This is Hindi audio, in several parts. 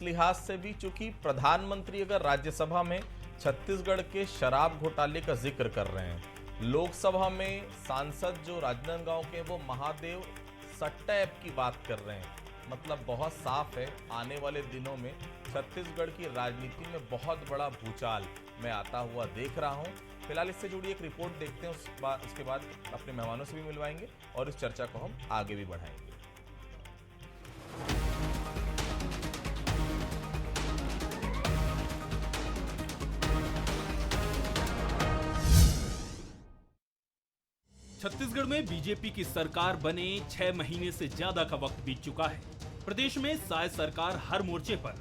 लिहाज से भी, चूंकि प्रधानमंत्री अगर राज्यसभा में छत्तीसगढ़ के शराब घोटाले का जिक्र कर रहे हैं, लोकसभा में सांसद जो राजनांदगांव के वो महादेव सट्टा ऐप की बात कर रहे हैं, मतलब बहुत साफ है आने वाले दिनों में छत्तीसगढ़ की राजनीति में बहुत बड़ा भूचाल मैं आता हुआ देख रहा हूं। फिलहाल इससे जुड़ी एक रिपोर्ट देखते हैं, उसके बाद अपने मेहमानों से भी मिलवाएंगे और इस चर्चा को हम आगे भी बढ़ाएंगे। छत्तीसगढ़ में बीजेपी की सरकार बने 6 महीने से ज्यादा का वक्त बीत चुका है। प्रदेश में साय सरकार हर मोर्चे पर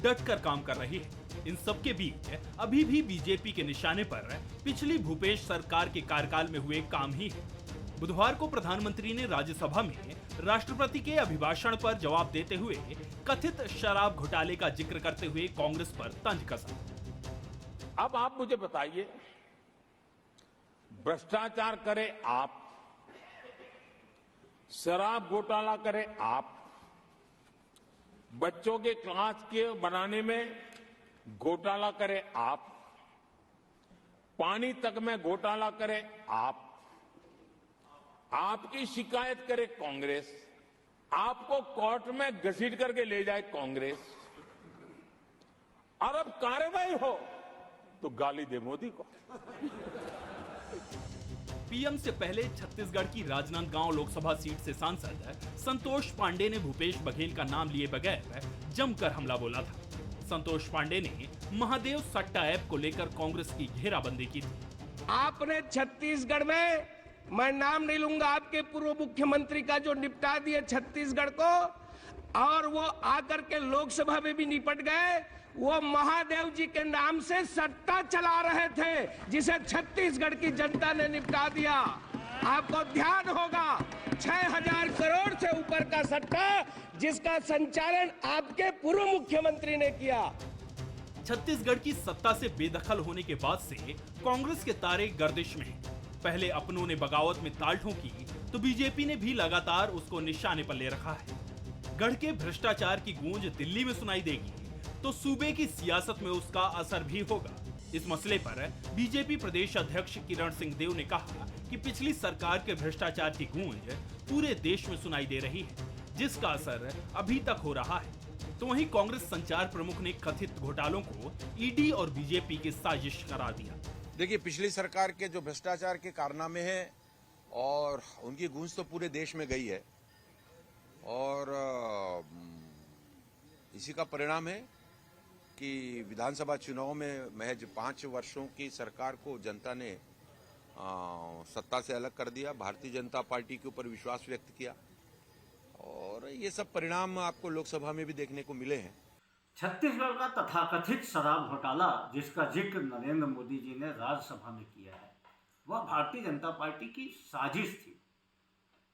डटकर काम कर रही है। इन सब के बीच अभी भी बीजेपी के निशाने पर पिछली भूपेश सरकार के कार्यकाल में हुए काम ही है। बुधवार को प्रधानमंत्री ने राज्यसभा में राष्ट्रपति के अभिभाषण पर जवाब देते हुए कथित शराब घोटाले का जिक्र करते हुए कांग्रेस पर तंज कसा। अब आप मुझे बताइए, भ्रष्टाचार करे आप, शराब घोटाला करे आप, बच्चों के क्लास के बनाने में घोटाला करे आप, पानी तक में घोटाला करे आप, आपकी शिकायत करे कांग्रेस, आपको कोर्ट में घसीट करके ले जाए कांग्रेस, और अब कार्रवाई हो तो गाली दे मोदी को। पीएम से पहले छत्तीसगढ़ की राजनांदगांव लोकसभा सीट से सांसद संतोष पांडे ने भूपेश बघेल का नाम लिए बगैर जमकर हमला बोला था। संतोष पांडे ने महादेव सट्टा ऐप को लेकर कांग्रेस की घेराबंदी की थी। आपने छत्तीसगढ़ में, मैं नाम नहीं लूंगा, आपके पूर्व मुख्यमंत्री का जो निपटा दिए छत्तीसगढ़ को, और वो आकर के लोकसभा में भी निपट गए। वो महादेव जी के नाम से सट्टा चला रहे थे, जिसे छत्तीसगढ़ की जनता ने निपटा दिया। आपको ध्यान होगा, 6000 करोड़ से ऊपर का सट्टा, जिसका संचालन आपके पूर्व मुख्यमंत्री ने किया। छत्तीसगढ़ की सत्ता से बेदखल होने के बाद से कांग्रेस के तारे गर्दिश में हैं। पहले अपनों ने बगावत में ताल ठोकी तो बीजेपी ने भी लगातार उसको निशाने पर ले रखा है। गढ़ के भ्रष्टाचार की गूंज दिल्ली में सुनाई देगी तो सूबे की सियासत में उसका असर भी होगा। इस मसले पर बीजेपी प्रदेश अध्यक्ष किरण सिंह देव ने कहा कि पिछली सरकार के भ्रष्टाचार की गूंज पूरे देश में सुनाई दे रही है, जिसका असर अभी तक हो रहा है। तो वहीं कांग्रेस संचार प्रमुख ने कथित घोटालों को ईडी और बीजेपी की साजिश करार दिया। देखिए, पिछली सरकार के जो भ्रष्टाचार के कारनामे हैं और उनकी गूंज तो पूरे देश में गई है, और इसी का परिणाम है कि विधानसभा चुनाव में महज 5 वर्षों की सरकार को जनता ने सत्ता से अलग कर दिया, भारतीय जनता पार्टी के ऊपर विश्वास व्यक्त किया, और ये सब परिणाम आपको लोकसभा में भी देखने को मिले हैं। छत्तीसगढ़ का तथाकथित शराब घोटाला, जिसका जिक्र नरेंद्र मोदी जी ने राज्यसभा में किया है, वह भारतीय जनता पार्टी की साजिश थी।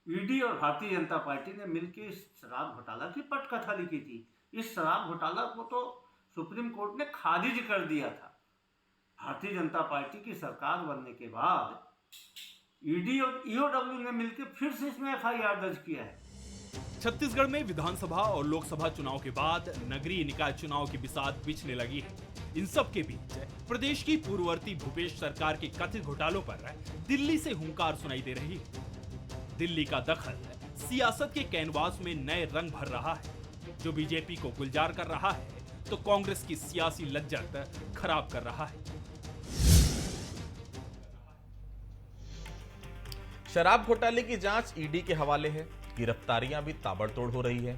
ईडी और भारतीय जनता पार्टी ने मिलकर इस शराब घोटाला की पटकथा लिखी थी। इस शराब घोटाला को तो सुप्रीम कोर्ट ने खारिज कर दिया था। भारतीय जनता पार्टी की सरकार बनने के बाद ईडी और ईओडब्ल्यू ने मिलकर फिर से इसमें एफआईआर दर्ज किया है। छत्तीसगढ़ में विधानसभा और लोकसभा चुनाव के बाद नगरीय निकाय चुनाव की बिसात बिछने लगी है। इन सब के बीच प्रदेश की पूर्ववर्ती भूपेश सरकार के कथित घोटालों पर दिल्ली से हुंकार सुनाई दे रही है। दिल्ली का दखल सियासत के कैनवास में नए रंग भर रहा है, जो बीजेपी को गुलजार कर रहा है तो कांग्रेस की सियासी लज्जत खराब कर रहा है। शराब घोटाले की जांच ईडी के हवाले है, गिरफ्तारियां भी ताबड़तोड़ हो रही है,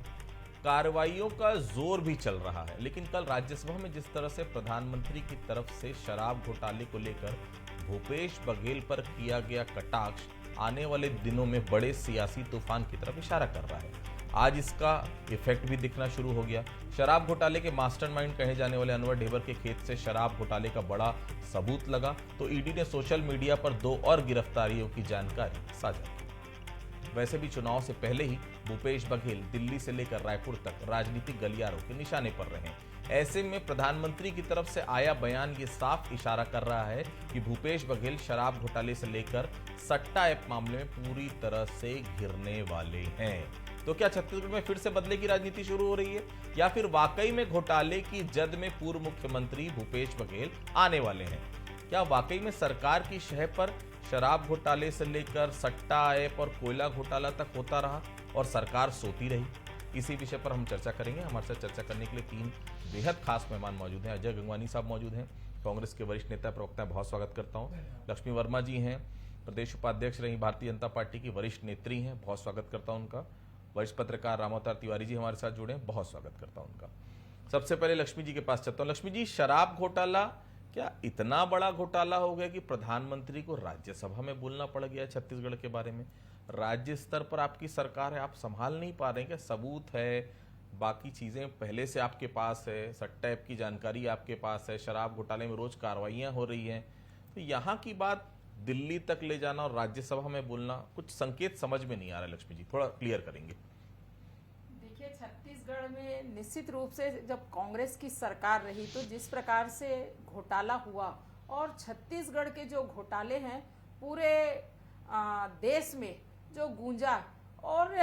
कार्रवाइयों का जोर भी चल रहा है। लेकिन कल राज्यसभा में जिस तरह से प्रधानमंत्री की तरफ से शराब घोटाले को लेकर भूपेश बघेल पर किया गया कटाक्ष आने वाले दिनों में बड़े सियासी तूफान की तरफ इशारा कर रहा है। आज इसका इफेक्ट भी दिखना शुरू हो गया। शराब घोटाले के मास्टरमाइंड कहे जाने वाले अनवर ढेबर के खेत से शराब घोटाले का बड़ा सबूत लगा तो ईडी ने सोशल मीडिया पर 2 और गिरफ्तारियों की जानकारी साझा की। वैसे भी चुनाव से पहले ही भूपेश बघेल दिल्ली से लेकर रायपुर तक राजनीतिक गलियारों के निशाने पर रहे। ऐसे में प्रधानमंत्री की तरफ से आया बयान ये साफ इशारा कर रहा है कि भूपेश बघेल शराब घोटाले से लेकर सट्टा ऐप मामले में पूरी तरह से घिरने वाले हैं। तो क्या छत्तीसगढ़ में फिर से बदले की राजनीति शुरू हो रही है, या फिर वाकई में घोटाले की जद में पूर्व मुख्यमंत्री भूपेश बघेल आने वाले हैं? क्या वाकई में सरकार की शह पर शराब घोटाले से लेकर सट्टा ऐप और कोयला घोटाला तक होता रहा और सरकार सोती रही? इसी विषय पर हम चर्चा करेंगे। हमारे साथ चर्चा करने के लिए तीन बेहद खास मेहमान मौजूद हैं। अजय गंगवानी साहब मौजूद हैं, कांग्रेस के वरिष्ठ नेता प्रवक्ता हैं, बहुत स्वागत करता हूं। लक्ष्मी वर्मा जी हैं, प्रदेश उपाध्यक्ष रही भारतीय जनता पार्टी की वरिष्ठ नेत्री हैं, बहुत स्वागत करता हूं उनका। वरिष्ठ पत्रकार रामावतार तिवारी जी हमारे साथ जुड़े हैं, बहुत स्वागत करता हूं उनका। सबसे पहले लक्ष्मी जी के पास चलता हूं। लक्ष्मी जी, शराब घोटाला क्या इतना बड़ा घोटाला हो गया कि प्रधानमंत्री को राज्यसभा में बोलना पड़ गया छत्तीसगढ़ के बारे में? राज्य स्तर पर आपकी सरकार है, आप संभाल नहीं पा रहे हैं क्या? सबूत है, बाकी चीजें पहले से आपके पास है, सट्टा ऐप की जानकारी आपके पास है, शराब घोटाले में रोज कार्रवाइयां हो रही हैं, तो यहाँ की बात दिल्ली तक ले जाना और राज्यसभा में बोलना, कुछ संकेत समझ में नहीं आ रहा। लक्ष्मी जी, थोड़ा क्लियर करेंगे। देखिए, छत्तीसगढ़ में निश्चित रूप से जब कांग्रेस की सरकार रही तो जिस प्रकार से घोटाला हुआ, और छत्तीसगढ़ के जो घोटाले हैं पूरे देश में जो गूंजा, और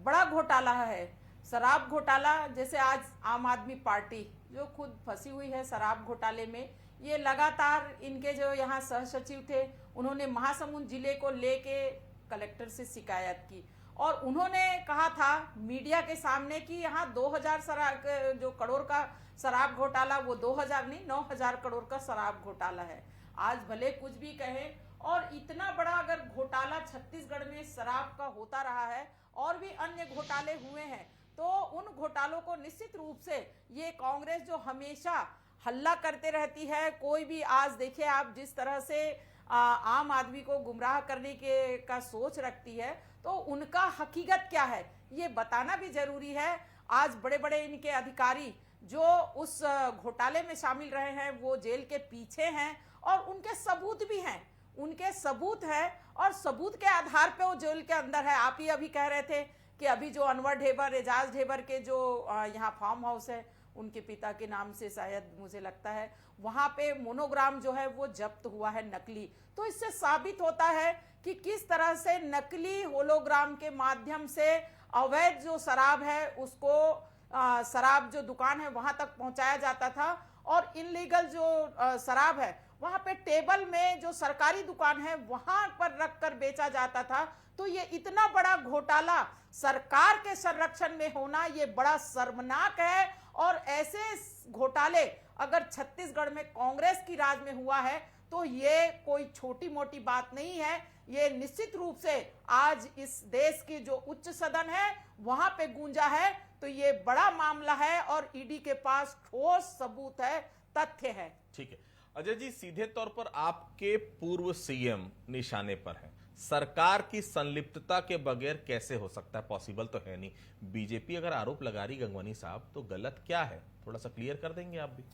बड़ा घोटाला है शराब घोटाला। जैसे आज आम आदमी पार्टी जो खुद फंसी हुई है शराब घोटाले में, ये लगातार इनके जो यहाँ सह सचिव थे उन्होंने महासमुंद जिले को लेके कलेक्टर से शिकायत की, और उन्होंने कहा था मीडिया के सामने कि यहाँ 2000 शराब जो करोड़ का शराब घोटाला, वो 2000 नहीं 9000 करोड़ का शराब घोटाला है। आज भले कुछ भी कहे, और इतना बड़ा अगर घोटाला छत्तीसगढ़ में शराब का होता रहा है और भी अन्य घोटाले हुए हैं, तो उन घोटालों को निश्चित रूप से ये कांग्रेस जो हमेशा हल्ला करते रहती है, कोई भी आज देखिए आप जिस तरह से आम आदमी को गुमराह करने के का सोच रखती है, तो उनका हकीकत क्या है ये बताना भी जरूरी है। आज बड़े बड़े इनके अधिकारी जो उस घोटाले में शामिल रहे हैं वो जेल के पीछे हैं, और उनके सबूत भी हैं, उनके सबूत है, और सबूत के आधार पे वो जेल के अंदर है। आप ही अभी कह रहे थे कि अभी जो अनवर ढेबर, एजाज ढेबर के जो यहाँ फार्म हाउस है उनके पिता के नाम से शायद मुझे लगता है वहां पे मोनोग्राम जो है वो जब्त हुआ है नकली। तो इससे साबित होता है कि किस तरह से नकली होलोग्राम के माध्यम से अवैध जो शराब है उसको शराब जो दुकान है वहां तक पहुंचाया जाता था, और इनलीगल जो शराब है वहां पे टेबल में जो सरकारी दुकान है वहां पर रखकर बेचा जाता था। तो ये इतना बड़ा घोटाला सरकार के संरक्षण में होना ये बड़ा शर्मनाक है, और ऐसे घोटाले अगर छत्तीसगढ़ में कांग्रेस की राज में हुआ है तो ये कोई छोटी मोटी बात नहीं है। ये निश्चित रूप से आज इस देश की जो उच्च सदन है वहां पे गूंजा है, तो ये बड़ा मामला है और ईडी के पास ठोस सबूत है, तथ्य है। ठीक है अजय जी, सीधे तौर पर आपके पूर्व सीएम निशाने पर हैं, सरकार की संलिप्तता के बगैर कैसे हो सकता है? पॉसिबल तो है नहीं। बीजेपी अगर आरोप लगा रही गंगवानी साहब, तो गलत क्या है? थोड़ा सा क्लियर कर देंगे आप भी।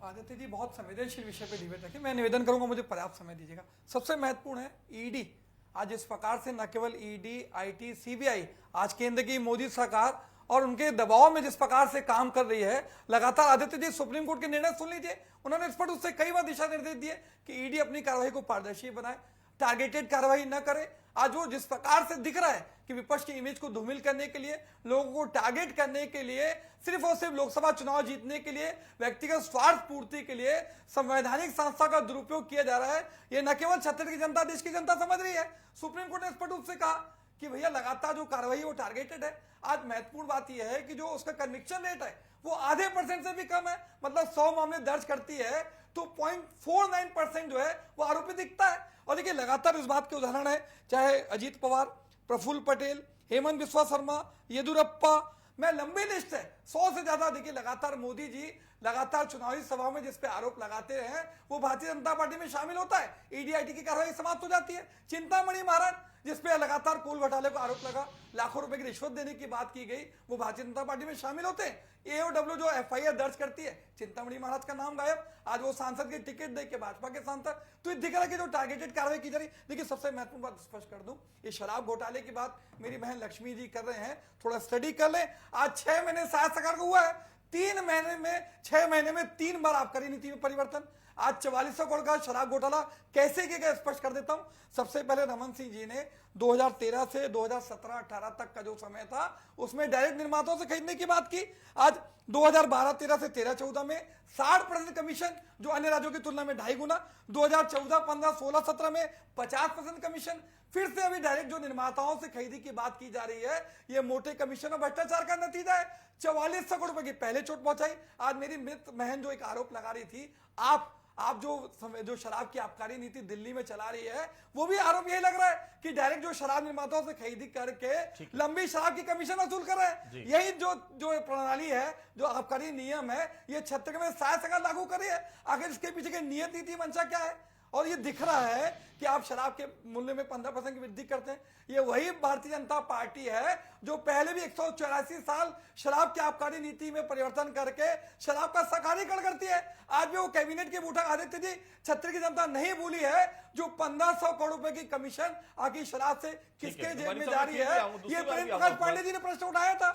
आदित्य जी, बहुत संवेदनशील विषय पे डिबेट रखिए, मैं निवेदन करूंगा मुझे पर्याप्त समय दीजिएगा। सबसे महत्वपूर्ण है ईडी। आज इस प्रकार से न केवल ईडी, आईटी, सीबीआई, आज केंद्र की मोदी सरकार और उनके दबाव में जिस प्रकार से काम कर रही है लगातार। आदित्य जी, सुप्रीम कोर्ट के निर्णय सुन लीजिए, उन्होंने स्पष्ट उससे कई बार दिशा निर्देश दिए कि ईडी अपनी कार्रवाई को पारदर्शी बनाए, टारगेटेड कार्रवाई न करे। आज वो जिस प्रकार से दिख रहा है कि विपक्ष की इमेज को धूमिल करने के लिए, लोगों को टारगेट करने के लिए, सिर्फ और सिर्फ लोकसभा चुनाव जीतने के लिए, व्यक्तिगत स्वार्थ पूर्ति के लिए संवैधानिक संस्था का दुरुपयोग किया जा रहा है, ये न केवल छत्तीसगढ़ की जनता, देश की जनता समझ रही है। सुप्रीम कोर्ट ने स्पष्ट रूप से कहा कि भैया लगातार जो कार्रवाई है वो टारगेटेड है। आज महत्वपूर्ण बात यह है कि जो उसका कन्विक्शन रेट है वो आधे % से भी कम है, मतलब 100 मामले दर्ज करती है तो 0.49% जो है वो आरोपी दिखता है। और देखिए लगातार इस बात के उदाहरण है, चाहे अजीत पवार, प्रफुल्ल पटेल, हेमंत बिस्वा शर्मा, येदुरप्पा, मैं लंबी लिस्ट है 100 से ज्यादा। देखिए लगातार मोदी जी लगातार चुनावी सभा में जिस पे आरोप लगाते रहे वो भारतीय जनता पार्टी में शामिल होता है, ईडीआईटी की कार्रवाई समाप्त हो जाती है। चिंतामणि महाराज जिसपे लगातार कोल घोटाले का आरोप लगा, लाखों रुपए की रिश्वत देने की बात की गई, वो भारतीय जनता पार्टी में शामिल होते हैं। एओडब्ल्यू जो एफआईआर दर्ज करती है, चिंतामणि महाराज का नाम गायब, आज वो सांसद की टिकट दे के भाजपा के सांसद। तो दिख रहा है कि जो टारगेटेड कार्रवाई की जा रही। देखिए सबसे महत्वपूर्ण बात स्पष्ट कर दूं, ये शराब घोटाले की बात मेरी बहन लक्ष्मी जी कर रहे हैं, थोड़ा स्टडी कर लें। आज 6 महीने शायद सरकार को हुआ है, छह महीने में 3 बार आबकारी नीति में परिवर्तन। आज 4400 करोड़ का शराब घोटाला कैसे किया गया स्पष्ट कर देता हूं। सबसे पहले रमन सिंह जी ने 2013 से 2017-18 तक का जो समय था उसमें डायरेक्ट निर्माताओं से खरीदने की बात की। आज 2012-13 से 13-14 में 60% कमीशन, जो अन्य राज्यों की तुलना में 2.5 गुना। 2014-15-16-17 में 50% कमीशन। फिर से अभी डायरेक्ट जो निर्माताओं से खरीदी की बात की जा रही है, ये मोटे कमीशन और भ्रष्टाचार का नतीजा है। 4400 करोड़ रुपए की पहले चोट पहुंचाई। आज मेरी मित्र बहन जो एक आरोप लगा रही थी, आप जो शराब की आबकारी नीति दिल्ली में चला रही है, वो भी आरोप यही लग रहा है कि डायरेक्ट जो शराब निर्माताओं से खरीदी करके लंबी शराब की कमीशन वसूल कर रहे हैं। यही जो प्रणाली है, जो आबकारी नियम है, ये छत्तीसगढ़ में शायद अगर लागू कर रही है। आखिर इसके पीछे की नियत नीति मंशा क्या है? और ये दिख रहा है कि आप शराब के मूल्य में 15% की वृद्धि करते हैं। ये वही भारतीय जनता पार्टी है जो पहले भी 184 साल शराब की आबकारी नीति में परिवर्तन करके शराब का सकारीकरण करती है। आज भी वो कैबिनेट के बूटा आदित्य जी, छत्तीसगढ़ की जनता नहीं भूली है जो 1500 करोड़ रुपए की कमीशन आखिर शराब से किसके जेब में जा रही है। ये प्रेम प्रकाश पांडे जी ने प्रश्न उठाया था।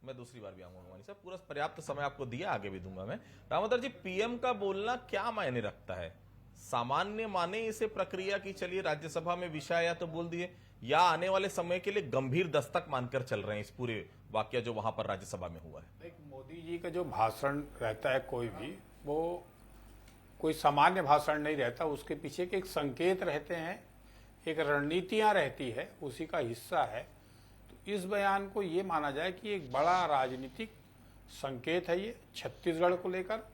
मैं दूसरी बार भी आऊंगा साहब, पूरा पर्याप्त समय आपको दिया, आगे भी दूंगा मैं। रामोदर जी, पीएम का बोलना क्या मायने रखता है? सामान्य माने इसे प्रक्रिया की, चलिए राज्यसभा में विषय आया तो बोल दिए, या आने वाले समय के लिए गंभीर दस्तक मानकर चल रहे हैं इस पूरे वाकया जो वहां पर राज्यसभा में हुआ है? मोदी जी का जो भाषण रहता है कोई भी, वो कोई सामान्य भाषण नहीं रहता, उसके पीछे के एक संकेत रहते हैं, एक रणनीतियां रहती है, उसी का हिस्सा है। तो इस बयान को ये माना जाए कि एक बड़ा राजनीतिक संकेत है ये छत्तीसगढ़ को लेकर,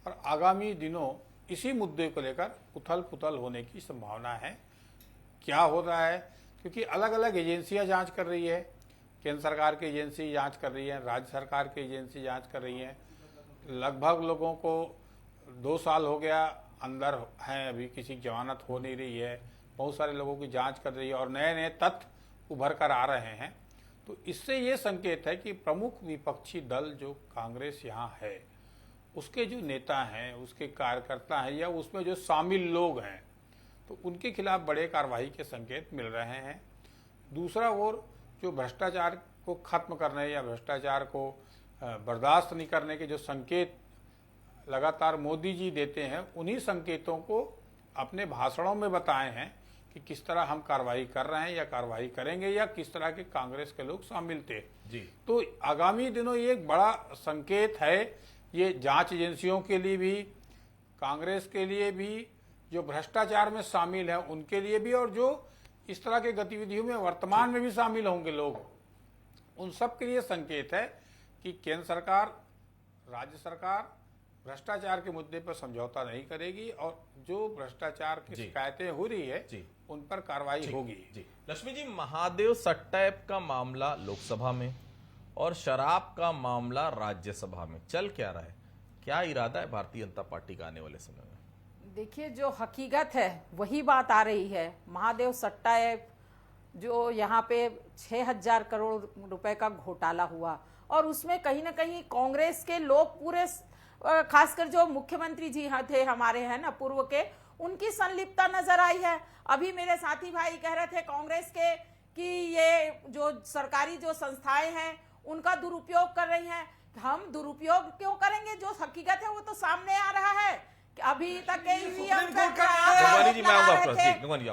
और आगामी दिनों इसी मुद्दे को लेकर उथल पुथल होने की संभावना है। क्या हो रहा है, क्योंकि अलग अलग एजेंसियां जांच कर रही है, केंद्र सरकार की एजेंसी जांच कर रही है, राज्य सरकार की एजेंसी जांच कर रही है। लगभग लोगों को 2 साल हो गया अंदर हैं, अभी किसी की जमानत हो नहीं रही है, बहुत सारे लोगों की जांच कर रही है और नए नए तथ्य उभर कर आ रहे हैं। तो इससे ये संकेत है कि प्रमुख विपक्षी दल जो कांग्रेस यहाँ है, उसके जो नेता हैं, उसके कार्यकर्ता हैं, या उसमें जो शामिल लोग हैं, तो उनके खिलाफ बड़े कार्रवाई के संकेत मिल रहे हैं। दूसरा ओर जो भ्रष्टाचार को खत्म करने या भ्रष्टाचार को बर्दाश्त नहीं करने के जो संकेत लगातार मोदी जी देते हैं, उन्हीं संकेतों को अपने भाषणों में बताए हैं कि किस तरह हम कार्रवाई कर रहे हैं या कार्रवाई करेंगे, या किस तरह के कांग्रेस के लोग शामिल थे जी। तो आगामी दिनों ये एक बड़ा संकेत है, ये जांच एजेंसियों के लिए भी, कांग्रेस के लिए भी, जो भ्रष्टाचार में शामिल है उनके लिए भी, और जो इस तरह के गतिविधियों में वर्तमान में भी शामिल होंगे लोग, उन सब के लिए संकेत है कि केंद्र सरकार, राज्य सरकार भ्रष्टाचार के मुद्दे पर समझौता नहीं करेगी, और जो भ्रष्टाचार की शिकायतें हो रही है उन पर कार्रवाई होगी। लक्ष्मी जी, महादेव सट्टा ऐप का मामला लोकसभा में और शराब का मामला राज्यसभा में चल क्या रहा है? क्या इरादा है भारतीय जनता पार्टी का आने वाले समय में? देखिए, जो हकीकत है वही बात आ रही है। महादेव सट्टा ऐप जो यहाँ पे 6000 करोड़ रुपए का घोटाला हुआ, और उसमें कहीं ना कहीं कांग्रेस के लोग पूरे, खासकर जो मुख्यमंत्री जी थे हमारे, हैं ना पूर्व के, उनकी संलिप्तता नजर आई है। अभी मेरे साथी भाई कह रहे थे कांग्रेस के कि ये जो सरकारी जो संस्थाएं हैं उनका दुरुपयोग कर रही हैं। हम दुरुपयोग क्यों करेंगे? जो हकीकत है वो तो सामने आ रहा है। अभी तक ईवीएम पे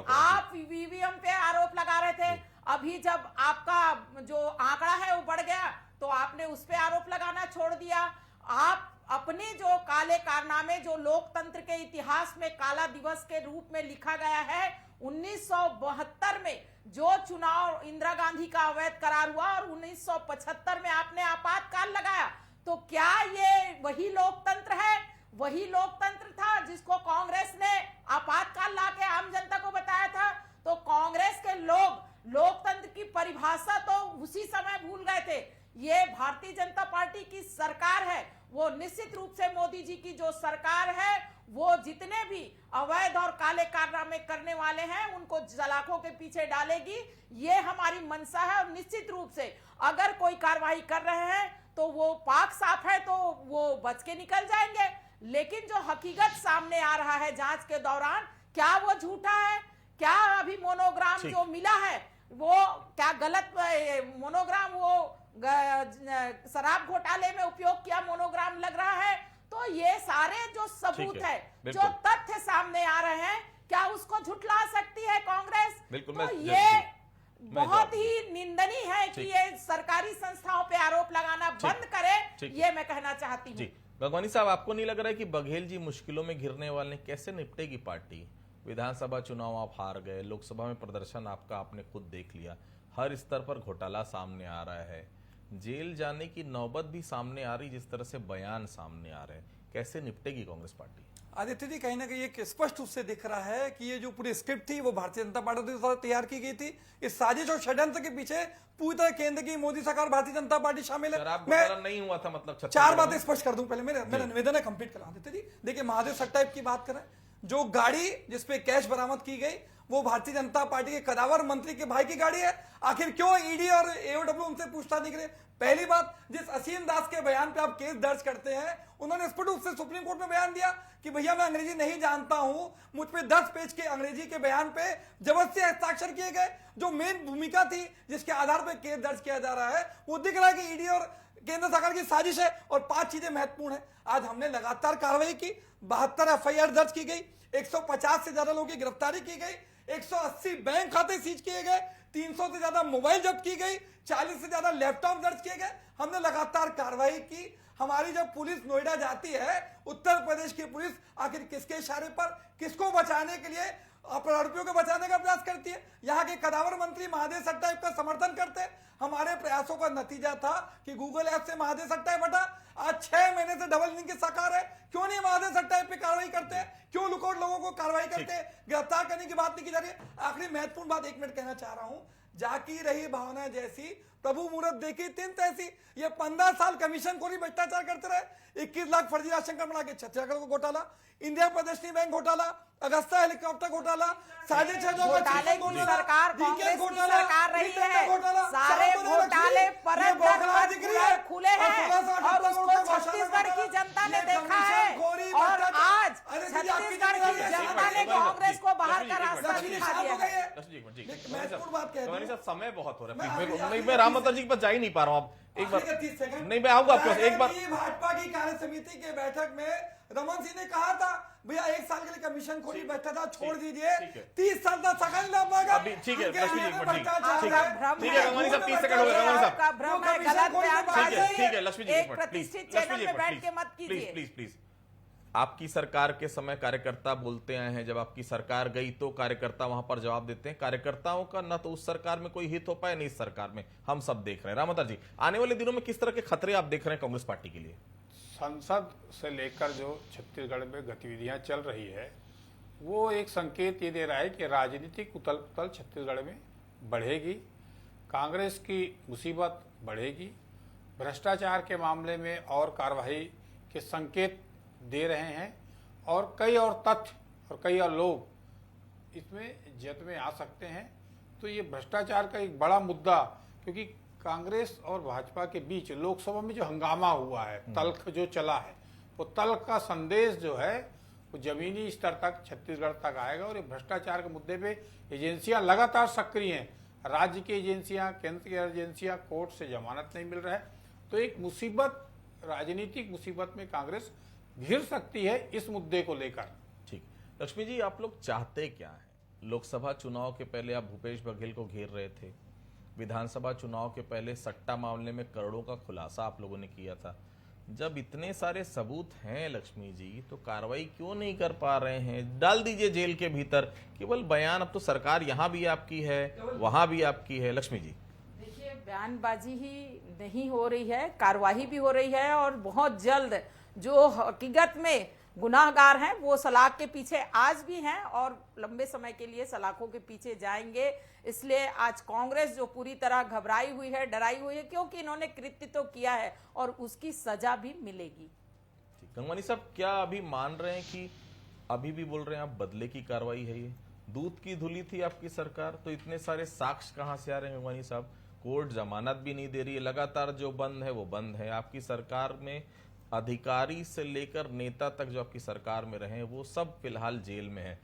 आप ईवीएम पे आरोप लगा रहे थे, अभी जब आपका जो आंकड़ा है वो बढ़ गया तो आपने उस पे आरोप लगाना छोड़ दिया। आप अपने जो काले कारनामे, जो लोकतंत्र के इतिहास में काला दिवस के रूप में लिखा गया है, 1972 में जो चुनाव इंदिरा गांधी का अवैध करार हुआ और 1975 में आपने आपातकाल लगाया, तो क्या ये वही लोकतंत्र है? वही लोकतंत्र था जिसको कांग्रेस ने आपातकाल लाके आम जनता को बताया था। तो कांग्रेस के लोग लोकतंत्र की परिभाषा तो उसी समय भूल गए थे। ये भारतीय जनता पार्टी की सरकार है, वो निश्चित रूप से मोदी जी की जो सरकार है, वो जितने भी अवैध और काले कारनामे करने वाले हैं उनको सलाखों के पीछे डालेगी। ये हमारी मंशा है, और निश्चित रूप से अगर कोई कार्रवाई कर रहे हैं तो वो पाक साफ है, तो वो बच के निकल जाएंगे। लेकिन जो हकीकत सामने आ रहा है जांच के दौरान, क्या वो झूठा है? क्या अभी मोनोग्राम जो मिला है वो क्या गलत मोनोग्राम वो शराब घोटाले में उपयोग किया मोनोग्राम लग रहा है। तो ये सारे जो सबूत है, जो बिल्कुल। तथ्य सामने आ रहे हैं, क्या उसको झुठला सकती है कांग्रेस? बिल्कुल, तो मैं- ये मैं बहुत जवाब ही निंदनीय है कि ठीक। ये सरकारी संस्थाओं पे आरोप लगाना बंद करे, ठीक। ये मैं कहना चाहती हूँ। जी भगवानी साहब, आपको नहीं लग रहा है कि बघेल जी मुश्किलों में घिरने वाले, कैसे निपटेगी पार्टी? विधानसभा चुनाव आप हार गए, लोकसभा में प्रदर्शन आपका आपने खुद देख लिया, हर स्तर पर घोटाला सामने आ रहा है, जेल जाने की नौबत भी सामने आ रही, जिस तरह से बयान सामने आ रहे हैं, कैसे निपटेगी कांग्रेस पार्टी? आदित्य जी, कहीं ना कहीं एक स्पष्ट रूप से दिख रहा है कि ये जो पूरी स्क्रिप्ट थी वो भारतीय जनता पार्टी द्वारा तैयार की गई थी। इस साजिश और षड्यंत्र के पीछे पूरी तरह केंद्र की मोदी सरकार, भारतीय जनता पार्टी शामिल है। शराब मैं घोटाला नहीं हुआ था, मतलब चार छत्तीसगढ़ बातें में? स्पष्ट कर दूं पहले, मेरा निवेदन है कंप्लीट करा देते जी। देखिए, महादेव सट्टा की बात करें, जो गाड़ी जिसपे कैश बरामद की गई वो भारतीय जनता पार्टी के कदावर मंत्री के भाई की गाड़ी है। आखिर क्यों ईडी और एओडब्ल्यू उनसे पूछताछ नहीं करे? पहली बात, जिस असीम दास के बयान पे आप केस दर्ज करते हैं, उन्होंने स्पष्ट रूप से सुप्रीम कोर्ट में बयान दिया कि भैया मैं अंग्रेजी नहीं जानता हूं, मुझ पे 10 पेज के अंग्रेजी के बयान पे जबरदस्ती हस्ताक्षर किए गए। जो मेन भूमिका थी जिसके आधार पर केस दर्ज किया जा रहा है, वो दिख रहा है कि ईडी और केंद्र सरकार की साजिश है। और 5 चीजें महत्वपूर्ण है, आज हमने लगातार कार्रवाई की, 72 एफआईआर दर्ज की गई, 150 से ज्यादा लोगों की गिरफ्तारी की गई, 180 बैंक खाते सीज किए गए, 300 से ज्यादा मोबाइल जब्त की गई, 40 से ज्यादा लैपटॉप दर्ज किए गए। हमने लगातार कार्रवाई की। हमारी जब पुलिस नोएडा जाती है, उत्तर प्रदेश की पुलिस आखिर किसके इशारे पर, किसको बचाने के लिए, अपराधियों को बचाने का प्रयास करती है? यहाँ के कदावर मंत्री महादेव सट्टा का समर्थन करते हैं। हमारे प्रयासों का नतीजा था कि गूगल ऐप से महादेव सट्टा हटा। आज 6 महीने से डबल इंजन की सरकार है, क्यों नहीं महादेव सट्टा पे कार्रवाई करते हैं? क्यों लुकआउट लोगों को कार्रवाई करते हैं? गिरफ्तार करने की बात नहीं की जा रही है। आखिरी महत्वपूर्ण बात 1 मिनट कहना चाह रहा हूं, जाकी रही भावना जैसी, प्रभु मुहूर्त देखी तीन तैसी। ये 15 साल कमीशन खोरी भ्रष्टाचार करते रहे, 21 लाख फर्जी राशन कार्ड बना के छत्तीसगढ़ को घोटाला, इंडिया प्रदर्शनी बैंक घोटाला, अगस्ता हेलीकॉप्टर घोटाला, साढ़े 6 घोटाले की सरकार कांग्रेस की सरकार रही है। सारे घोटाले परत दर खुले हैं और उसको छत्तीसगढ़ की जनता ने देखा है। और आज छत्तीसगढ़ की जनता ने कांग्रेस को बाहर का रास्ता दिखा दिया है। महत्वपूर्ण बात समय बहुत हो रहा है, मैं राम माता जी के पास जा ही नहीं पा रहा हूँ। एक बार नहीं, मैं आऊंगा आपके पास एक बार। भाजपा की कार्य समिति के बैठक में रमन सिंह ने कहा था भैया 1 साल के लिए कमीशन खोरी भ्रष्टाचार छोड़ दीजिए, 30 साल तक सकल अभी ठीक है, लक्ष्मी जी एक मिनट, ठीक है गंगवानी साहब, 30 सेकंड हो गए गंगवानी साहब, आपका भ्रम है, गलत बयान ठीक है लक्ष्मी जी एक प्रतिष्ठित चैनल में बैठ के मत कीजिए। प्लीज। आपकी सरकार के समय कार्यकर्ता बोलते आए हैं, जब आपकी सरकार गई तो कार्यकर्ता वहां पर जवाब देते हैं। कार्यकर्ताओं का न तो उस सरकार में कोई हित हो पाए, नहीं इस सरकार में, हम सब देख रहे हैं। रामवतार जी, आने वाले दिनों में किस तरह के खतरे आप देख रहे हैं कांग्रेस पार्टी के लिए? संसद से लेकर जो छत्तीसगढ़ में गतिविधियां चल रही है, वो एक संकेत ये दे रहा है कि राजनीतिक उथल पुथल छत्तीसगढ़ में बढ़ेगी, कांग्रेस की मुसीबत बढ़ेगी, भ्रष्टाचार के मामले में और कार्रवाई के संकेत दे रहे हैं, और कई और तथ्य और कई और लोग इसमें जद में आ सकते हैं। तो ये भ्रष्टाचार का एक बड़ा मुद्दा, क्योंकि कांग्रेस और भाजपा के बीच लोकसभा में जो हंगामा हुआ है, तल्ख जो चला है, वो तल्ख का संदेश जो है वो जमीनी स्तर तक छत्तीसगढ़ तक आएगा। और ये भ्रष्टाचार के मुद्दे पे एजेंसियां लगातार सक्रिय हैं, राज्य की एजेंसियां, केंद्र की एजेंसियां, कोर्ट से जमानत नहीं मिल रहा है। तो एक मुसीबत, राजनीतिक मुसीबत में कांग्रेस घिर सकती है इस मुद्दे को लेकर। ठीक, लक्ष्मी जी, आप लोग चाहते क्या है? लोकसभा चुनाव के पहले आप भूपेश बघेल को घेर रहे थे, विधानसभा चुनाव के पहले सट्टा मामले में करोड़ों का खुलासा आप लोगों ने किया था। जब इतने सारे सबूत हैं लक्ष्मी जी, तो कार्रवाई क्यों नहीं कर पा रहे हैं? डाल दीजिए जेल के भीतर, केवल बयान। अब तो सरकार यहाँ भी आपकी है, वहां भी आपकी है। लक्ष्मी जी, देखिए, बयानबाजी ही नहीं हो रही है, कार्रवाई भी हो रही है। और बहुत जल्द जो हकीकत में गुनाहगार हैं वो सलाख के पीछे आज भी हैं और लंबे समय के लिए सलाखों के पीछे जाएंगे। इसलिए आज कांग्रेस जो पूरी तरह घबराई हुई है, डराई हुई है, क्योंकि इन्होंने कृत्य तो किया है और उसकी सजा भी मिलेगी। गंगवानी साहब, क्या अभी मान रहे हैं कि अभी भी बोल रहे हैं आप बदले की कार्रवाई है? ये दूध की धुली थी आपकी सरकार, तो इतने सारे साक्ष्य कहां से आ रहे हैं गंगवानी साहब? कोर्ट जमानत भी नहीं दे रही है, लगातार जो बंद है वो बंद है। आपकी सरकार में अधिकारी से लेकर नेता तक जो आपकी सरकार में रहे हैं वो सब फिलहाल जेल में है।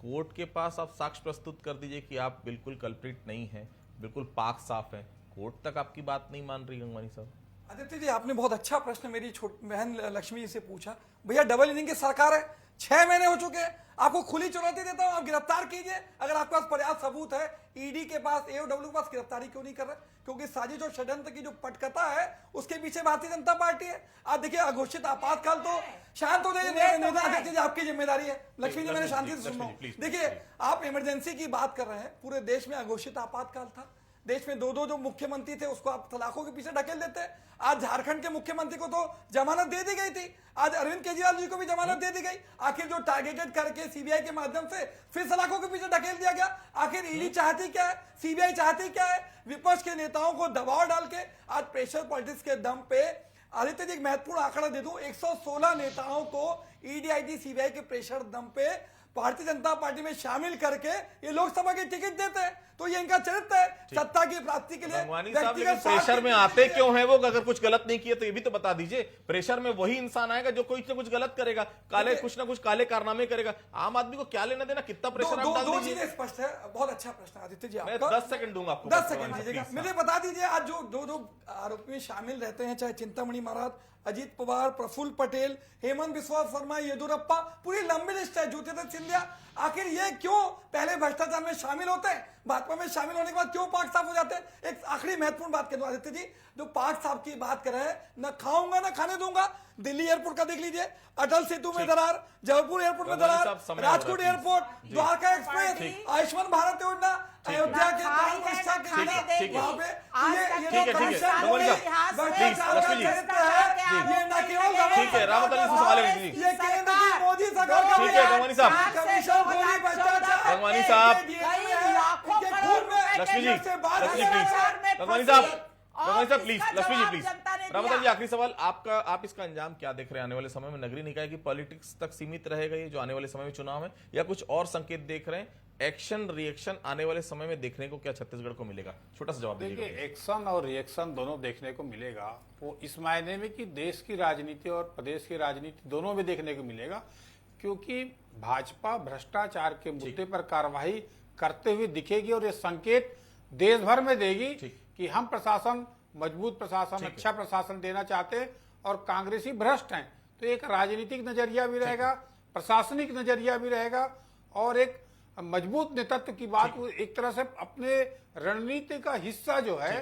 कोर्ट के पास आप साक्ष्य प्रस्तुत कर दीजिए कि आप बिल्कुल कल्प्रिट नहीं हैं, बिल्कुल पाक साफ हैं। कोर्ट तक आपकी बात नहीं मान रही गंगवानी साहब? आदित्य जी, आपने बहुत अच्छा प्रश्न मेरी बहन लक्ष्मी जी से पूछा। भैया डबल इनिंग की सरकार है, 6 महीने हो चुके हैं, आपको खुली चुनौती देता हूं, आप गिरफ्तार कीजिए अगर आपके पास पर्याप्त सबूत है। ईडी के पास, एओडब्ल्यू के पास गिरफ्तारी क्यों नहीं कर रहे? क्योंकि साजिश और षड्यंत्र की जो पटकथा है उसके पीछे भारतीय जनता पार्टी है। आप देखिए, अघोषित आपातकाल तो शांत हो जाइए, आदित्य जी आपकी जिम्मेदारी है। लक्ष्मी जी, मैंने शांति से सुना। देखिए, आप इमरजेंसी की बात कर रहे हैं, पूरे देश में अघोषित आपातकाल था, देश में 2-2 जो मुख्यमंत्री थे उसको आप सलाखों के पीछे ढकेल देते। आज झारखंड के मुख्यमंत्री को तो जमानत दे दी गई थी, आज अरविंद केजरीवाल जी को भी जमानत दे दी गई। आखिर जो टारगेटेड करके सीबीआई के माध्यम से फिर सलाखों के पीछे ढकेल दिया गया। आखिर ईडी चाहती क्या है, सीबीआई चाहती क्या है? विपक्ष के नेताओं को दबाव डाल के आज प्रेशर पॉलिटिक्स के दम पे, आदित्य जी एक महत्वपूर्ण आंकड़ा दे दूं, 116 नेताओं को ईडी, आईटी, सीबीआई के प्रेशर दम पे भारतीय जनता पार्टी में शामिल करके ये लोकसभा के टिकट देते हैं। तो ये इनका चरित्र है सत्ता की प्राप्ति के लिए। प्रेशर में आते क्यों है वो? अगर कुछ गलत नहीं किए तो ये भी तो बता दीजिए। प्रेशर में वही इंसान आएगा जो कुछ ना कुछ गलत करेगा, कुछ ना कुछ काले कारनामे करेगा। आम आदमी को क्या लेना देना, कितना प्रेशर आप डाल दीजिए। दो चीजें स्पष्ट है। बहुत अच्छा प्रश्न आदित्य जी, मैं 10 सेकंड दूंगा आपको। 10 सेकंड दीजिएगा। मुझे बता दीजिए, आज जो दो आरोपी में शामिल रहते हैं, चाहे चिंतामणि महाराज, अजीत पवार, प्रफुल्ल पटेल, हेमंत बिस्वा शर्मा, येदुरप्पा, पूरी लंबी लिस्ट है, ज्योतिरादित्य सिंधिया, आखिर ये क्यों पहले भ्रष्टाचार में शामिल होते हैं, भाजपा में शामिल होने के बाद क्यों पाक साफ हो जाते हैं? एक आखिरी महत्वपूर्ण बात कह दूं आदित्य जी, जो पाक साफ की बात कर रहे हैं, न खाऊंगा न खाने दूंगा। दिल्ली एयरपोर्ट का देख लीजिए, अटल सेतु में दरार, जयपुर एयरपोर्ट में दरार, राजकोट एयरपोर्ट, द्वारका एक्सप्रेस, आयुष्मान भारत योजना, अयोध्या के वहां पे ये न केवल रामत अली से सवाल है, ये केंद्र की मोदी सरकार का गंगवानी साहब, लक्ष्मी जी प्लीज, लक्ष्मी जी प्लीज। रामत जी, आखिरी सवाल आपका, आप इसका अंजाम क्या देख रहे हैं आने वाले समय में? नगरीय निकाय की पॉलिटिक्स तक सीमित रहेगा ये जो आने वाले समय में चुनाव है, या कुछ और संकेत देख रहे हैं? एक्शन रिएक्शन आने वाले समय में देखने को क्या छत्तीसगढ़ को मिलेगा? छोटा सा जवाब दीजिए। देखिए, एक्शन और रिएक्शन दोनों देखने को मिलेगा। वो इस मायने में कि देश की राजनीति और प्रदेश की राजनीति दोनों में देखने को मिलेगा, क्योंकि भाजपा भ्रष्टाचार के मुद्दे पर कार्रवाई करते हुए दिखेगी और ये संकेत देश भर में देगी कि हम प्रशासन, मजबूत प्रशासन, अच्छा प्रशासन देना चाहते हैं और कांग्रेसी भ्रष्ट हैं। तो एक राजनीतिक नजरिया भी रहेगा, प्रशासनिक नजरिया भी रहेगा, और एक मजबूत नेतृत्व की बात एक तरह से अपने रणनीति का हिस्सा जो है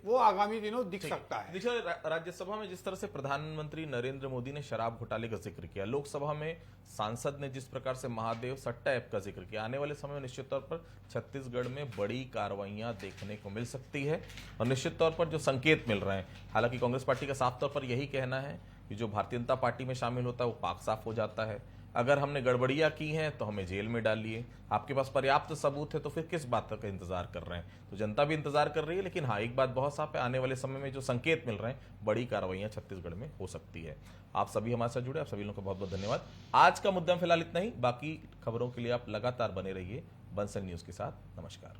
वो आगामी दिनों दिख सकता है। देखिए, राज्यसभा में जिस तरह से प्रधानमंत्री नरेंद्र मोदी ने शराब घोटाले का जिक्र किया, लोकसभा में सांसद ने जिस प्रकार से महादेव सट्टा ऐप का जिक्र किया, आने वाले समय में निश्चित तौर पर छत्तीसगढ़ में बड़ी कार्रवाइयां देखने को मिल सकती है। और निश्चित तौर पर जो संकेत मिल रहे हैं, हालांकि कांग्रेस पार्टी का साफ तौर पर यही कहना है कि जो भारतीय जनता पार्टी में शामिल होता है वो पाक साफ हो जाता है। अगर हमने गड़बड़ियां की हैं तो हमें जेल में डालिए, आपके पास पर्याप्त सबूत है तो फिर किस बात का इंतजार कर रहे हैं? तो जनता भी इंतजार कर रही है, लेकिन हाँ, एक बात बहुत साफ है, आने वाले समय में जो संकेत मिल रहे हैं, बड़ी कार्रवाइयां छत्तीसगढ़ में हो सकती है। आप सभी हमारे साथ जुड़े, आप सभी लोगों का बहुत बहुत धन्यवाद। आज का मुद्दा फिलहाल इतना ही, बाकी खबरों के लिए आप लगातार बने रहिए बंसल न्यूज के साथ। नमस्कार।